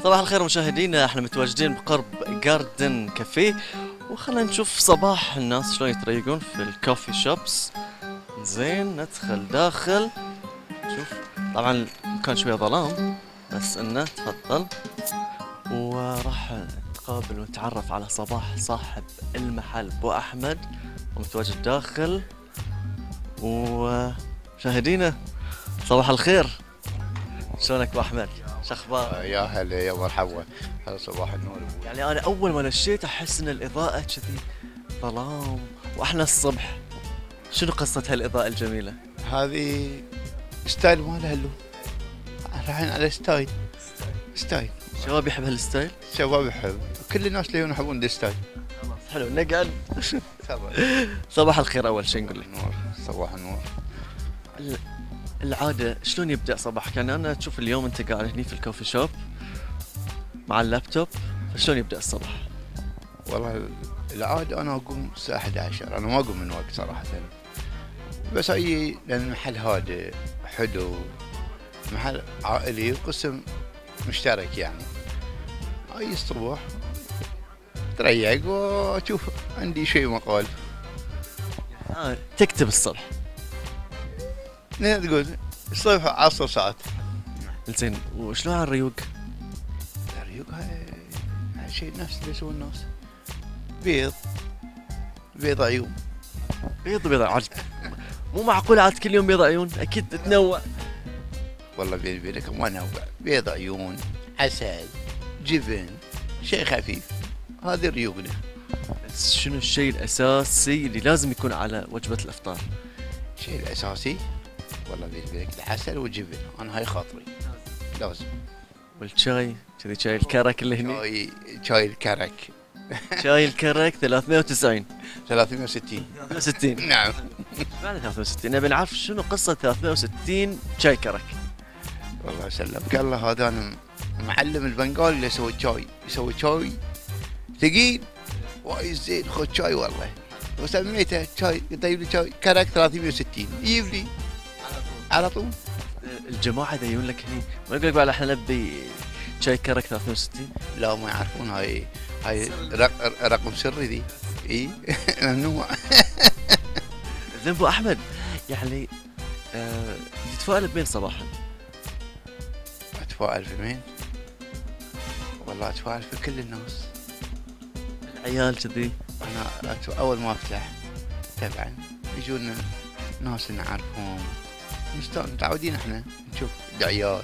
صباح الخير مشاهدينا، احنا متواجدين بقرب جاردن كافيه، وخلنا نشوف صباح الناس شلون يتريقون في الكوفي شوبس. زين ندخل داخل شوف. طبعا المكان شوية ظلام بس انه تفضل، وراح نتقابل ونتعرف على صباح صاحب المحل ابو احمد ومتواجد داخل. ومشاهدينا صباح الخير، شلونك ابو احمد؟ شخبار؟ يا هلا يا مرحبا. هلا صباح النور. يعني انا اول ما نشيت احس ان الاضاءة كذي ظلام واحنا الصبح. شنو قصة هالاضاءة الجميلة؟ هذه ستايل مالها اللون. رايحين على ستايل. الشباب يحب هالستايل؟ شباب يحب، كل الناس اليوم يحبون الستايل. خلاص حلو نقعد. تفضل. صباح الخير، اول شيء نقول لك النور، صباح النور. العادة شلون يبدأ صباحك؟ يعني انا تشوف اليوم انت قاعد هني في الكوفي شوب مع اللابتوب، فشلون يبدأ الصباح؟ والله العادة أنا أقوم الساعة 11، أنا ما أقوم من وقت صراحة، بس أي لأن المحل هادئ حلو، محل عائلي وقسم مشترك يعني. أي الصبح تريق وأشوف عندي شيء مقال. تكتب الصبح؟ تقول الصبح 10 ساعات. زين، وشلون على الريوق؟ الريوق هاي شيء نفس اللي يسوون الناس. بيض عيون. بيض عاد، مو معقول عاد كل يوم بيض عيون، اكيد تتنوع. والله بيني وبينك ما نوع. بيض عيون، عسل، جبن، شيء خفيف. هذه ريوقنا. بس شنو الشيء الاساسي اللي لازم يكون على وجبة الافطار؟ الشيء الاساسي والله بيني وبينك العسل والجبن، انا هاي خاطري لازم. والشاي كذي، شاي الكرك اللي هني. شاي الكرك. شاي الكرك 390 360. 360 نعم. معنى 360 نبي نعرف شنو قصة 360 شاي كرك. والله يسلمك الله، هذا انا معلم البنغالي اللي يسوي شاي ثقيل وايد زين. خذ شاي والله، وسميته شاي، يطيب لي شاي كرك 360 يجيب لي على طول. الجماعة اذا يجون لك هني ما يقول لك بعد احنا نبي شاي كرك 360؟ لا ما يعرفون، هاي رقم سري ذي. اي ممنوع. زين ابو احمد، يعني تتفائل بمين صباحا؟ اتفائل في مين؟ والله اتفائل في كل الناس. العيال كذي؟ انا اول ما افتح طبعا يجون ناس نعرفهم، متعودين احنا نشوف العيال.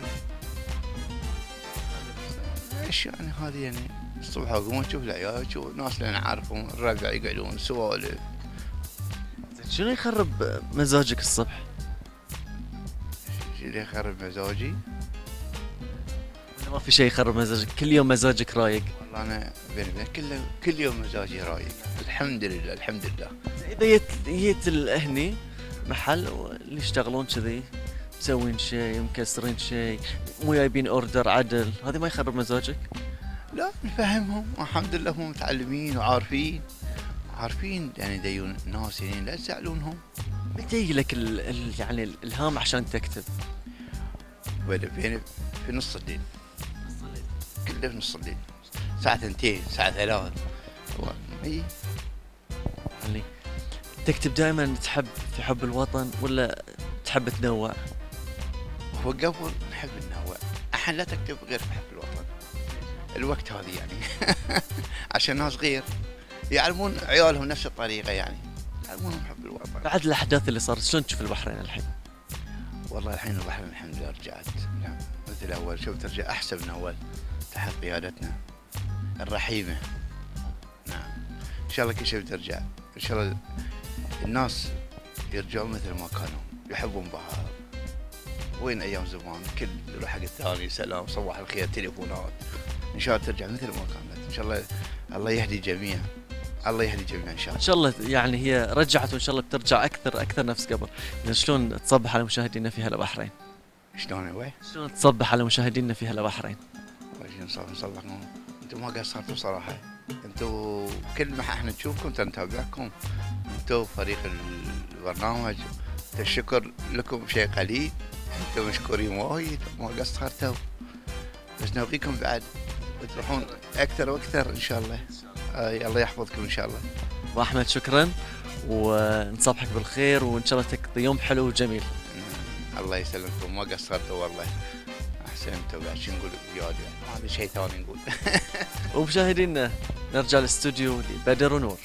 ايش يعني هذه يعني الصبح اقوم اشوف العيال، اشوف ناس اللي نعرفهم، الربع يقعدون سوالف. شنو يخرب مزاجك الصبح؟ اللي يخرب مزاجي؟ ولا ما في شيء يخرب مزاجك؟ كل يوم مزاجك رايق؟ والله انا بيني وبينك كل يوم مزاجي رايق، الحمد لله الحمد لله. اذا جيت هني محل اللي يشتغلون كذي مسوين شيء، مكسرين شيء، مو جايبين اوردر عدل، هذه ما يخرب مزاجك؟ لا نفهمهم، الحمد لله هم متعلمين وعارفين يعني ديون الناس يعني لا تزعلونهم. متى يجي لك يعني الالهام عشان تكتب؟ بيني في نص الليل. كله في نص الليل، الساعة 2 الساعة 3. اي يعني تكتب دائما تحب في حب الوطن ولا تحب تنوع؟ هو قبل نحب ننوع، الحين لا تكتب غير في حب الوطن الوقت هذه يعني. عشان ناس صغير يعلمون عيالهم نفس الطريقة، يعني يعلمونهم حب الوطن. بعد الاحداث اللي صارت شلون تشوف البحرين الحين؟ والله الحين البحرين الحمد لله رجعت، نعم مثل اول، شوف ترجع احسن من اول تحت قيادتنا الرحيمة. نعم ان شاء الله كل شيء بترجع، ان شاء الله الناس يرجعون مثل ما كانوا يحبون بعض. وين ايام زمان كل يروح حق الثاني سلام صباح الخير تليفونات. ان شاء الله ترجع مثل ما كانت، ان شاء الله. الله يهدي الجميع، الله يهدي الجميع ان شاء الله. ان شاء الله يعني هي رجعت وان شاء الله بترجع اكثر نفس قبل. شلون تصبح على مشاهدينا في هلا بحرين؟ شلون وين؟ شلون تصبح على مشاهدينا في هلا بحرين؟ نصبحكم، انتم ما قصرتوا صراحه، انتم كل ما احنا نشوفكم نتابعكم، انتم فريق البرنامج، الشكر لكم شيء قليل، انتم مشكورين وايد ما قصرتوا، بس نبغيكم بعد وتروحون اكثر واكثر ان شاء الله. الله يحفظكم ان شاء الله. واحمد شكرا، ونصبحك بالخير، وان شاء الله تقضي يوم حلو وجميل. الله يسلمكم، ما قصرتوا والله، احسنتوا. بعد شو نقول زياده؟ ما في شيء ثاني نقول. ومشاهدينا نرجع للاستوديو لبدر ونور.